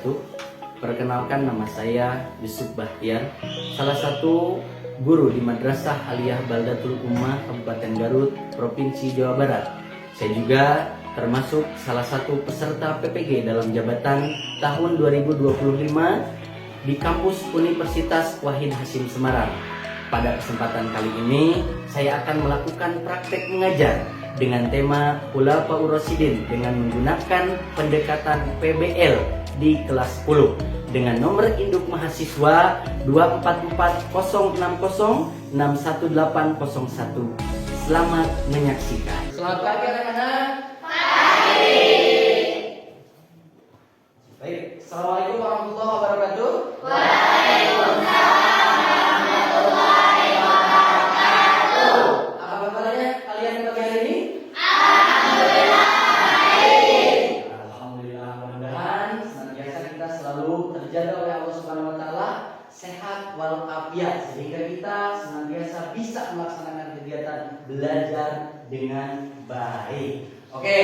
wabarakatuh. Perkenalkan, nama saya Yusuf Bahtiar, salah satu guru di Madrasah Aliyah Baldatul Ummah Kabupaten Garut, Provinsi Jawa Barat. Saya juga termasuk salah satu peserta PPG dalam jabatan tahun 2025 di kampus Universitas Wahid Hasim Semarang. Pada kesempatan kali ini, saya akan melakukan praktek mengajar dengan tema Khulafaur Rasyidin dengan menggunakan pendekatan PBL di kelas 10 dengan nomor induk mahasiswa 24406061801. Selamat menyaksikan. Selamat pagi anak-anak. Baik, Assalamualaikum warahmatullahi wabarakatuh. Terjaga oleh Allah Subhanahu wa taala, sehat walafiat, sehingga kita senantiasa bisa melaksanakan kegiatan belajar dengan baik. Oke,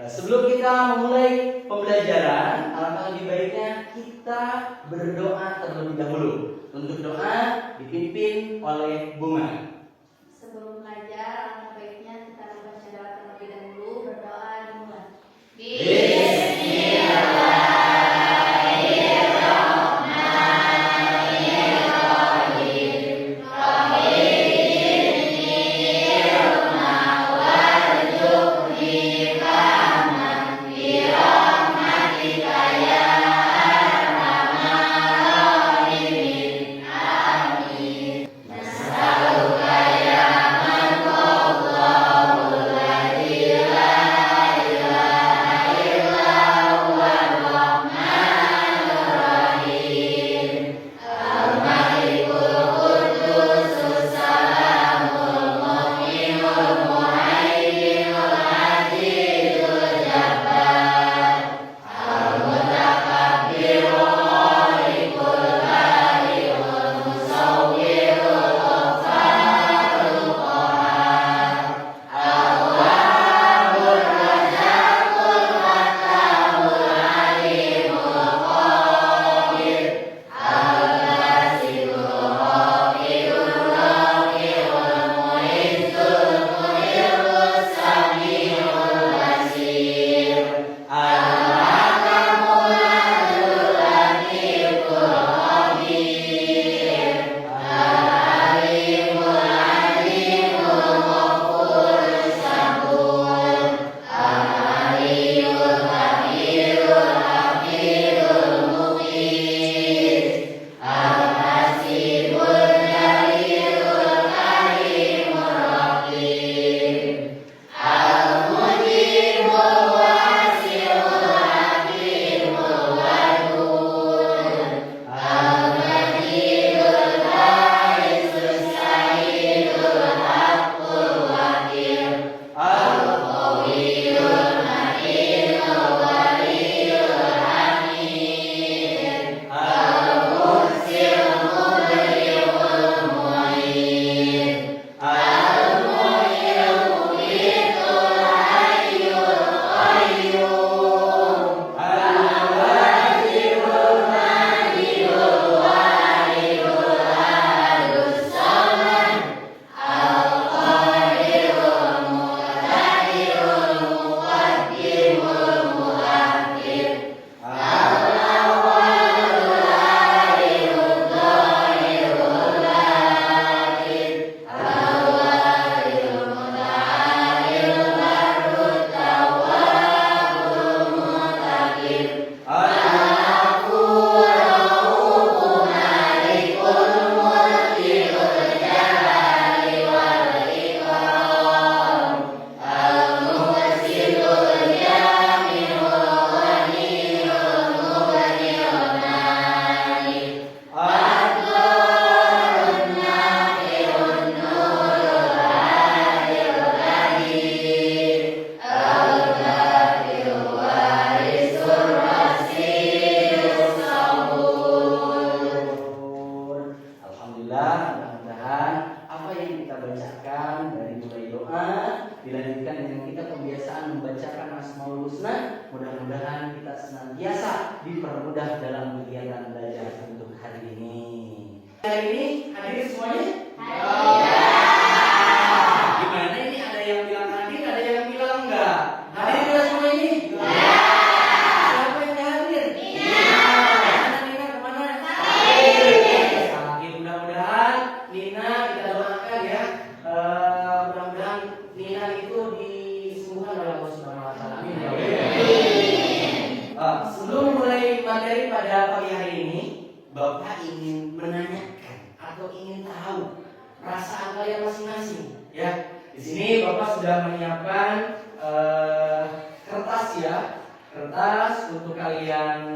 sebelum kita memulai pembelajaran, alangkah lebih baiknya kita berdoa terlebih dahulu. Untuk doa dipimpin oleh Bunga. Sebelum belajar, alangkah baiknya kita membaca doa terlebih dahulu. Berdoa dimulai. Nasaluka dipermudah dalam kegiatan belajar untuk hari ini. Hari ini hadir semuanya? Gimana ini? Ada yang bilang hadir, ada yang bilang enggak? Hadir enggak semua ini? Siapa yang hadir? Mana Nina kemana? Sakit. Mudah-mudahan Nina kita doakan ya. Mudah-mudahan Nina itu disembuhkan oleh Allah Subhanahu Wa Taala. Amin. Sebelum mulai materi pada pagi hari ini, Bapak ingin menanyakan atau ingin tahu perasaan kalian masing-masing. Ya, di sini Bapak sudah menyiapkan kertas ya, kertas untuk kalian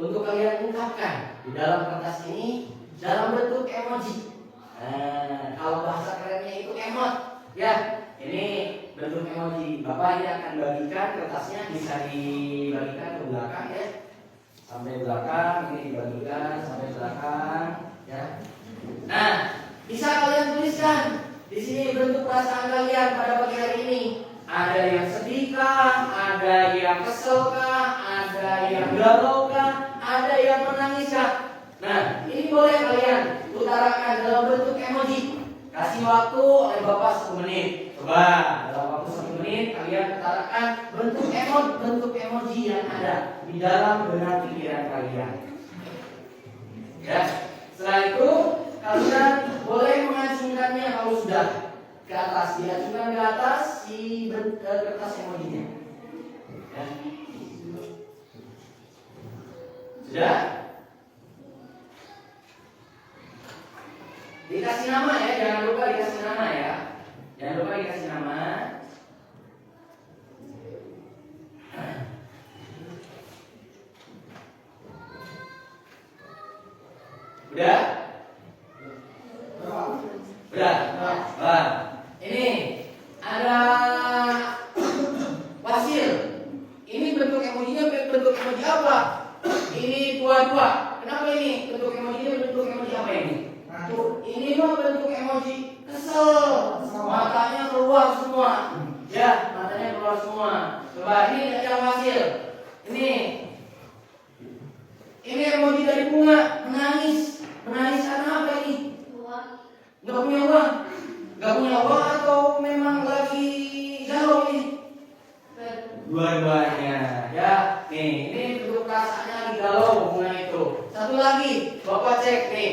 untuk kalian ungkapkan di dalam kertas ini dalam bentuk emoji. Kalau bahasa kerennya itu emot, ya. Ini bentuk emoji. Bapak ini akan bagikan kertasnya, bisa dibagikan ke belakang ya. Sampai belakang, ini dibagikan sampai belakang ya. Nah, bisa kalian tuliskan di sini bentuk perasaan kalian pada pagi hari ini. Ada yang sedih kah? Ada yang kesel kah? Ada yang galau kah? Ada yang menangis kah? Nah, ini boleh kalian utarakan dalam bentuk emoji. Kasih waktu oleh Bapak 1 menit. Coba dalam waktu 1 menit kalian utarakan bentuk emoji yang ada di dalam benak pikiran kalian. Ya. Setelah itu kalian boleh mengacungkannya kalau sudah ke atas, diacungkan ke atas si kertas emojinya. Ya. Sudah? Dikasih nama ya, jangan lupa dikasih nama ya. Jangan lupa dikasih nama. Udah? Udah? Wah, ini ada Wasil. Ini bentuk emojinya bentuk emoji apa? Ini dua-dua. Kenapa ini bentuk emojinya bentuk emoji apa ini? Ini mah bentuk emoji kesel, matanya keluar semua. Ya, matanya keluar semua. Coba ini yang hasil. Ini emoji dari bunga, menangis. Menangis karena apa ini? Gak punya uang. Gak punya uang atau memang lagi galau ini? Dua-duanya. Ya, nih, ini bentuk perasaannya lagi galau bunga itu. Satu lagi, Bapak cek nih.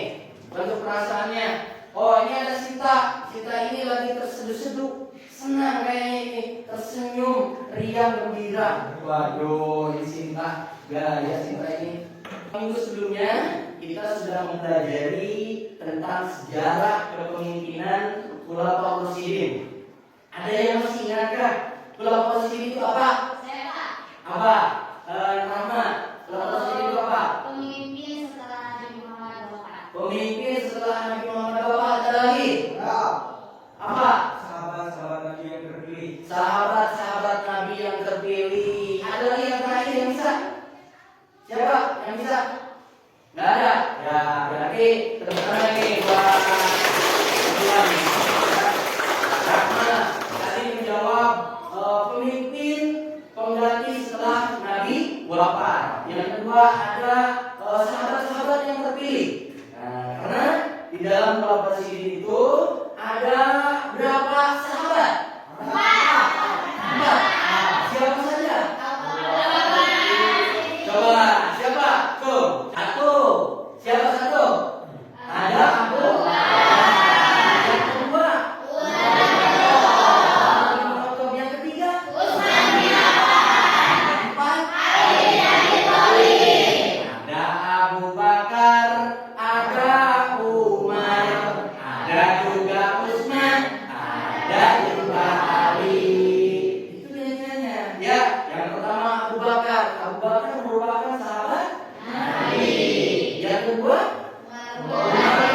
Bentuk perasaannya. Oh, ini ada Sinta. Sinta ini lagi terseduh-seduh, senang kayaknya ini, tersenyum, riang, gembira. Waduh, ini Sinta. Gaya Sinta ini. Minggu sebelumnya kita sudah mempelajari tentang sejarah kepemimpinan Khulafaur Rasyidin. Ada yang masih ingatkah? Khulafaur Rasyidin itu apa? Apa? Nama Khulafaur Rasyidin itu apa? Pemimpin setelah Nabi Muhammad wafat. Pemimpin setelah Nabi Muhammad wafat. Ada lagi? Apa? Sahabat-sahabat Nabi yang terpilih. Sahabat-sahabat Nabi yang terpilih. Ada lagi yang terakhir yang bisa? Siapa yang bisa? Nggak ada? Ya, berarti tepuk tangan lagi buat teman-teman. Rahma tadi menjawab pemimpin pengganti setelah Nabi wafat. Yang kedua ada sahabat-sahabat yang terpilih. Nah, karena di dalam Khulafaur Rasyidin itu ada berapa sahabat? 4. Siapa saja? Coba siapa? Tuh, 1. Siapa 1? Ada Abu. Yang kedua? Yang ketiga? Yang keempat? Ada Abu Bakar, ada Umar, ada juga Utsman, ada juga Ali. Itu nyanyiannya. Ya, yang pertama Abu Bakar. Abu Bakar merupakan sahabat Nabi. Yang kedua, Umar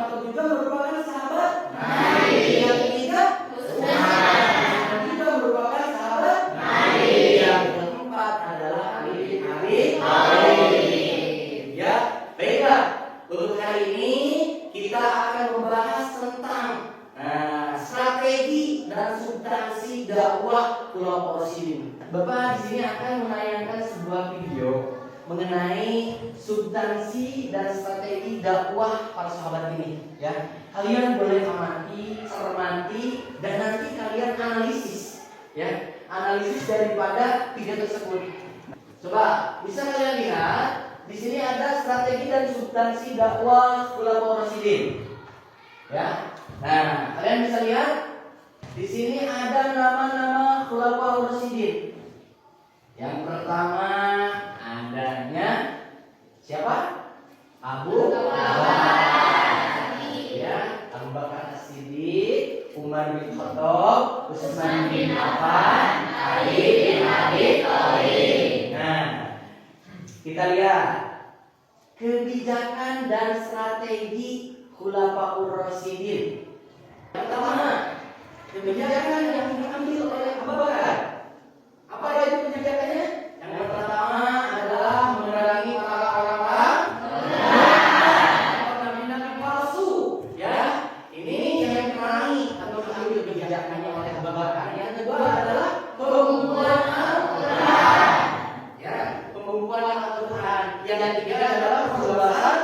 juga merupakan sahabat Nabi. Yang ketiga, Utsman juga merupakan sahabat Nabi. Yang keempat adalah Ali bin Abi Thalib. Ya, baiklah. Untuk hari ini kita akan membahas tentang strategi dan substansi dakwah Khulafaur Rasyidin. Bapak di sini akan mengenai substansi dan strategi dakwah para sahabat ini, ya. Kalian boleh amati, cermati, dan nanti kalian analisis, ya. Analisis daripada tiga tersebut. Coba bisa kalian lihat di sini ada strategi dan substansi dakwah Khulafaur Rasyidin, ya. Nah, kalian bisa lihat di sini ada nama-nama Khulafaur Rasyidin. Yang pertama adanya siapa? Abu Bakar. Ya, Abu Bakar As-Siddiq, Umar bin Khattab, Utsman bin Affan, Ali bin Abi Thalib. Nah, kita lihat kebijakan dan strategi Khulafaur Rasyidin. Yang pertama, kebijakan yang diambil oleh Abu Bakar. Apa itu kebijakannya? Yang pertama adalah memerangi para orang-orang nabi-nabi palsu. Ya, ini yang diperangi atau diambil kebijakannya oleh Abu Bakar. Yang kedua adalah pembukuan Al-Quran. Ya, pembukuan Al-Quran. Yang ketiga adalah pembahasan.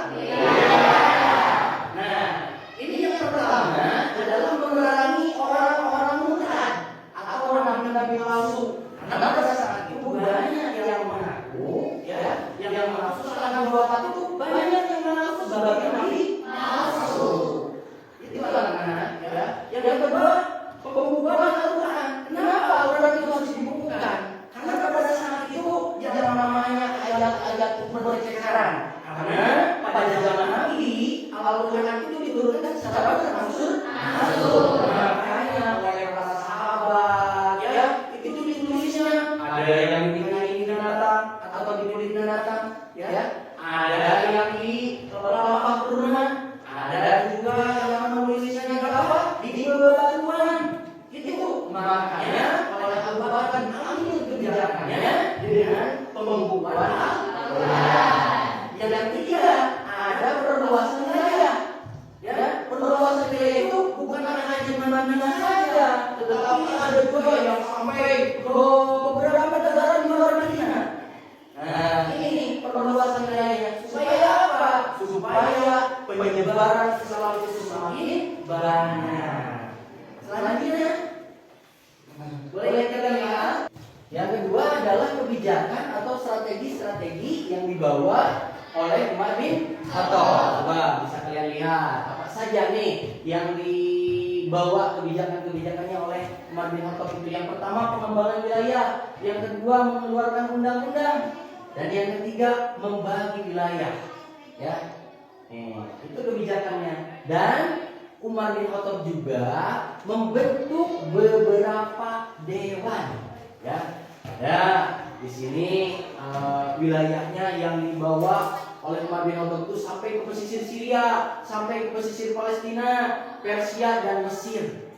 Nah, ini yang pertama adalah memerangi orang-orang murtad atau nabi-nabi palsu. Karena pada saat itu banyak yang mengaku, ya, yang mengaku setelah wafat itu banyak yang mengaku sebagai nabi palsu. Itu anak-anak, ya. Yang kedua, pembukuan Al-Quran. Kenapa Al-Quran itu harus dibukukan? Karena pada saat itu yang namanya ayat-ayat berceceran. Karena pada zaman Nabi Al-Quran itu diturunkan secara berangsur-angsur. Makanya oleh para sahabat, ya, itu ditulisnya. Ada yang ini datang atau ditulis datang, ya. Ada yang di lafaz Quran, ada juga yang menulisnya apa? Di bebatuan. Itu makanya oleh Abu Bakar ambil kebijakannya dengan pembukuan Al-Quran. Yang ketiga ada perluasan wilayah. Ya, perluasan wilayah itu bukan hanya Madinah saja, tetapi ada juga yang sampai ke beberapa negara di luar Madinah. Nah, ini perluasan wilayahnya supaya apa? Supaya penyebaran Islam itu semakin banyak. Selanjutnya, boleh kita lihat. Yang kedua adalah kebijakan atau strategi-strategi yang dibawa oleh Umar bin Khattab. Coba bisa kalian lihat apa saja nih yang dibawa kebijakan-kebijakannya oleh Umar bin Khattab itu. Yang pertama pengembangan wilayah, yang kedua mengeluarkan undang-undang, dan yang ketiga membagi wilayah. Ya, itu kebijakannya. Dan Umar bin Khattab juga membentuk beberapa dewan. Ya, di sini wilayahnya yang dibawa oleh Umar bin Khattab itu sampai ke pesisir Syria, sampai ke pesisir Palestina, Persia dan Mesir.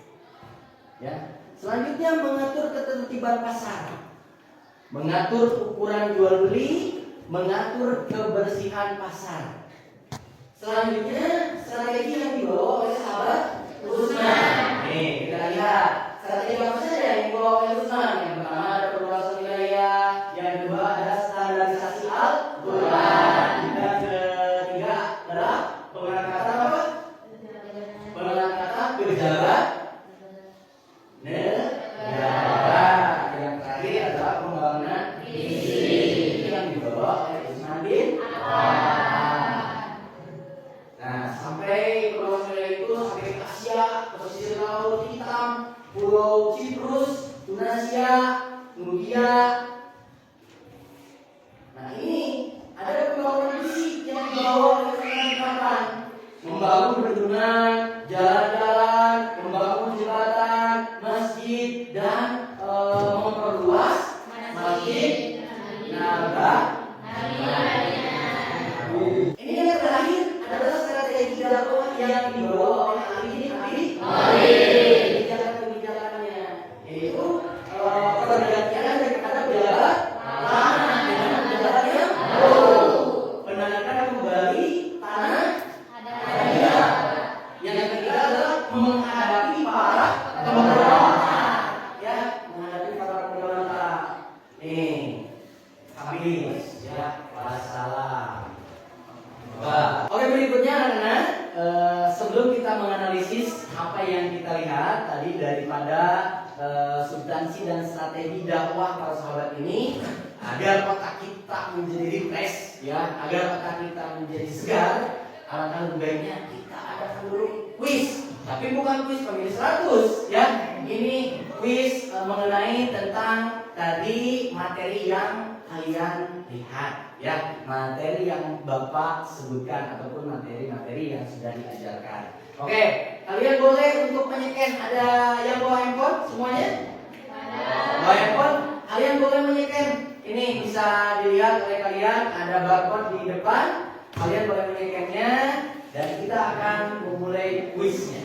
Ya. Selanjutnya mengatur ketertiban pasar, mengatur ukuran jual beli, mengatur kebersihan pasar. Selanjutnya strategi yang dibawa oleh sahabat Utsman. Nih, kita lihat strategi apa saja yang dibawa oleh Utsman. Yang pertama ada perluasan wilayah, yang kedua ada standarisasi Al-Quran, dan ketiga adalah pengangkatan apa? Pengangkatan pejabat negara. Yang terakhir adalah pembangunan fisik yang dibawa oleh Utsman bin Affan. Nah, sampai perluasan wilayah itu sampai ke Asia, ke pesisir Laut Hitam, Pulau Siprus, Tunisia, Nubia. Nah, ini ada pembangunan fisik yang dibawa oleh Utsman bin Affan. Membangun bendungan, jalan-jalan, membangun jembatan, masjid, dan memperluas masjid Nabawi. Ini yang terakhir adalah strategi dakwah yang dibawa oleh Ali bin Abi Thalib. Kebijakan-kebijakannya yaitu pergantian daripada pejabat tanah dengan pejabat yang baru, penanganan kembali tanah hadiah habis. Ya, wassalam. Oke, berikutnya anak-anak, sebelum kita menganalisis apa yang kita lihat tadi daripada substansi dan strategi dakwah para sahabat ini, agar otak kita menjadi refresh, ya, agar otak kita menjadi segar, alangkah lebih baiknya kita adakan dulu kuis. Tapi bukan kuis pemilih 100, ya. Ini kuis mengenai tentang tadi materi yang kalian lihat, ya, materi yang Bapak sebutkan ataupun materi-materi yang sudah diajarkan. Oke, kalian boleh untuk menyeken. Ada yang bawa handphone semuanya? Bawa handphone, kalian boleh menyeken. Ini bisa dilihat oleh kalian, ada barcode di depan. Kalian boleh menyekennya dan kita akan memulai kuisnya.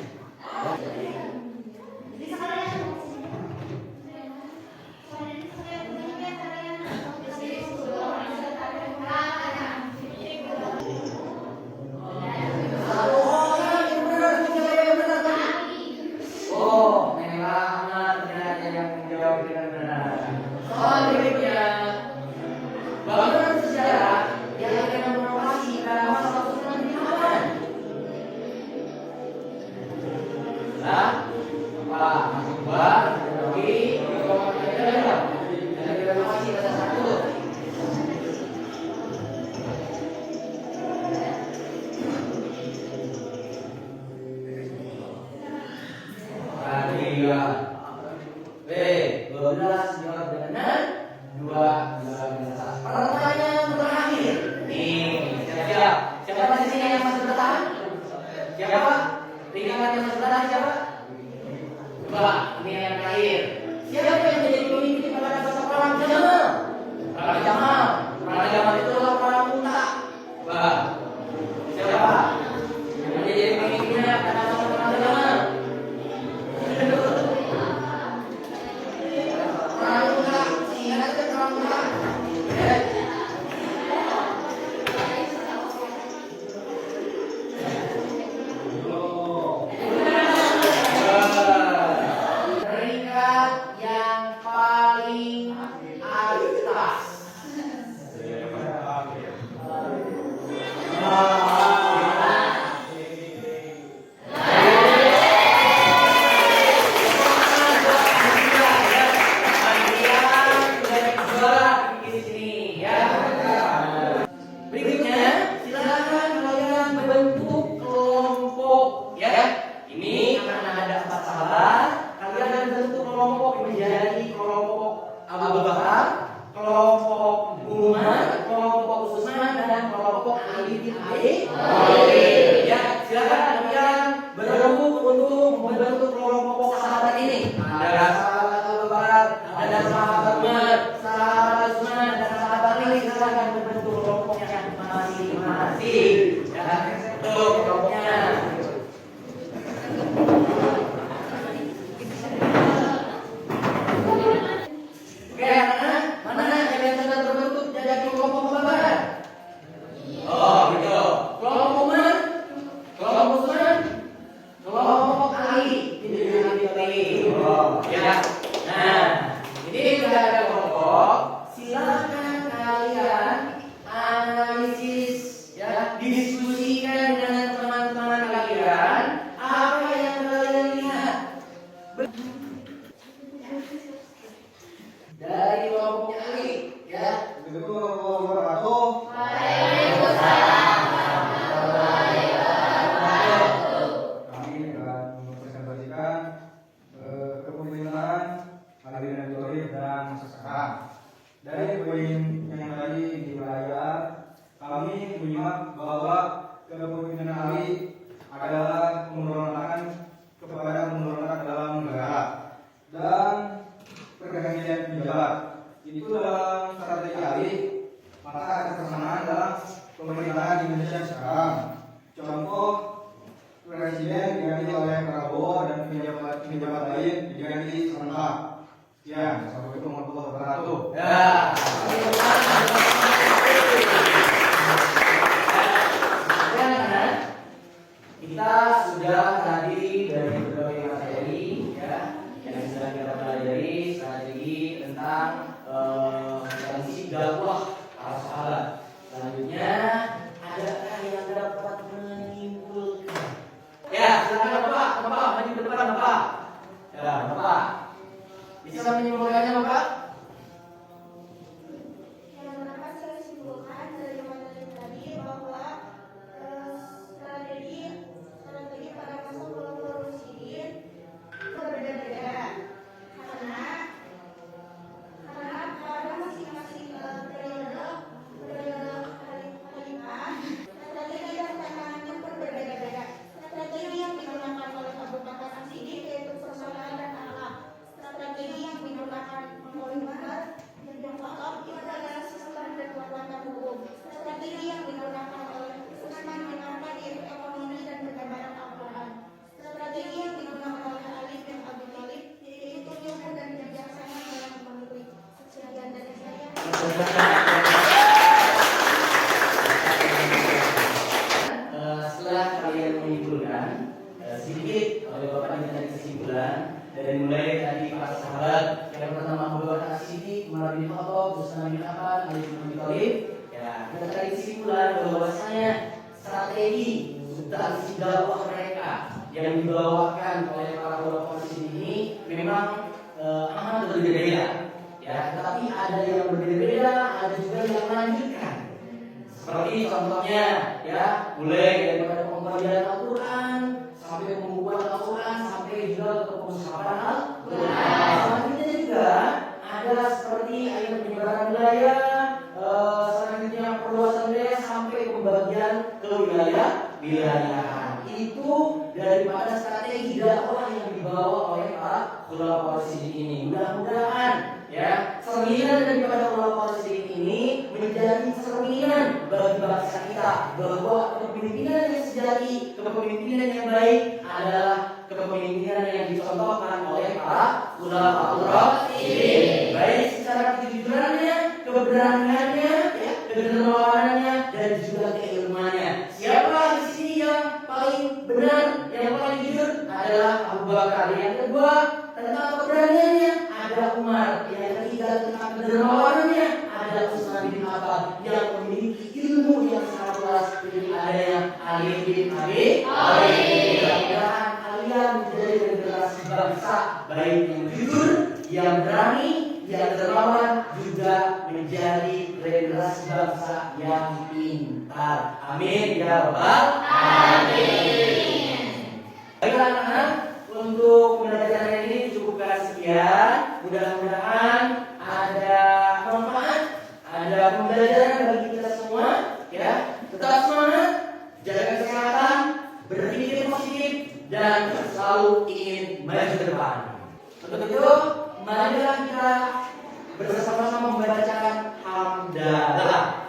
Oh, Neng Rahmat ternyata yang menjawab dengan benar. Soal berikutnya, bangunan sejarah yang akan berinovasi pada masa kesultanan Hindia. Nah, Pak masuk buat dari dan berinovasi pada satu. B 12 jawab dengan benar, 2 jawab dengan salah. Pertanyaan terakhir. Nih, siap-siap. Siapa di sini yang masih bertahan? Siapa? Ringan yang masih bertahan siapa? Coba, ini yang terakhir. Siapa yang menjadi pemimpin pada masa perang Jamal? Perang Jamal. Perang Jamal itu adalah perang Mu'tah. Coba, siapa yang menjadi pemimpinnya pada masa perang Jamal? Peringkat yang paling atas. Berikutnya, silakan kalian membentuk kelompok, ya. Ini karena ada 4 sahabat, kalian bentuk kelompok menjadi kelompok Abu Bakar, kelompok Umar, kelompok Utsman dan kelompok Ali bin Abi Thalib. Ya, silakan kalian berebut untuk membentuk kelompok sahabat ini. Ada sahabat Abu Bakar, ada sahabat Umar, sahabat Utsman dan sahabat Ali. Silakan membentuk kelompoknya masing-masing. Ya, bentuk kelompoknya. Oke, anak-anak, mana kalian sudah terbentuk jadi kelompok pembabaran? Oh, gitu. Kelompok Umar, kelompok Utsman, kelompok Ali bin Abi Thalib. Oh, ya. Nah, ini sudah ada kelompok. Silakan kalian analisis, ya, diskusikan dengan teman-teman kalian apa yang kalian lihat. Dari kelompoknya Ali, ya. Kami akan mempresentasikan kepemimpinan Ali bin Abi Thalib dan masa sekarang. Dari poin yang tadi di layar, kami menyimak bahwa kepemimpinan Ali adalah kepada kemunduran dalam negara dan pergantian penjabat. Itu dalam strategi Ali, maka ada kesamaan dalam pemerintahan di Indonesia sekarang. Contoh, presiden diganti oleh Prabowo dan penjabat lain diganti serentak. Ya, assalamualaikum warahmatullahi wabarakatuh. Ya. Kita sudah tadi dari berbagai materi, ya, yang sudah kita pelajari strategi tentang transisi dakwah dari mulai tadi para sahabat yang pertama membawakan sini Umar bin Khattab, Utsman bin Affan, Ali bin Abi Thalib. Ya, kita cari kesimpulan bahwasanya strategi substansi dakwah mereka yang dibawakan oleh para ulama di sini memang amat berbeda-beda. Ya, tetapi ada yang berbeda-beda, ada juga yang melanjutkan. Seperti contohnya, ya, mulai daripada pembagian Al-Quran sampai pembukuan Al-Quran sampai juga ke pemusyawaratan Al-Quran. Selanjutnya juga ada seperti ayat penyebaran wilayah, selanjutnya perluasan wilayah sampai pembagian ke wilayah-wilayahan. Itu daripada strategi dakwah yang dibawa oleh para ulama Rasyidin ini. Mudah-mudahan ya cerminan daripada ulama Rasyidin ini menjadi cerminan bagi bangsa kita bahwa kepemimpinan yang sejati, kepemimpinan yang baik adalah kepemimpinan yang dicontohkan oleh para ulama Rasyidin, baik secara kejujurannya, keberaniannya, ya, kedermawanannya, dan juga keilmuannya. Siapa di sini yang paling benar, yang paling jujur adalah Abu Bakar. Yang kedua tentang keberaniannya ada Umar. Yang ketiga tentang kedermawanannya ada Utsman bin Affan. Yang memiliki ilmu yang sangat luas ini adanya Ali bin Abi Thalib. Mudah-mudahan kalian menjadi generasi bangsa baik yang jujur, yang berani, yang dermawan, juga menjadi generasi bangsa yang pintar. Amin ya rabbal alamin. Baiklah anak-anak, untuk pembelajaran ini cukupkan sekian. Mudah-mudahan ada manfaat, ada pembelajaran bagi kita semua. Ya, tetap semangat, jaga kesehatan, berpikir positif, dan selalu ingin maju ke depan. Untuk itu, marilah kita bersama-sama membacakan hamdalah.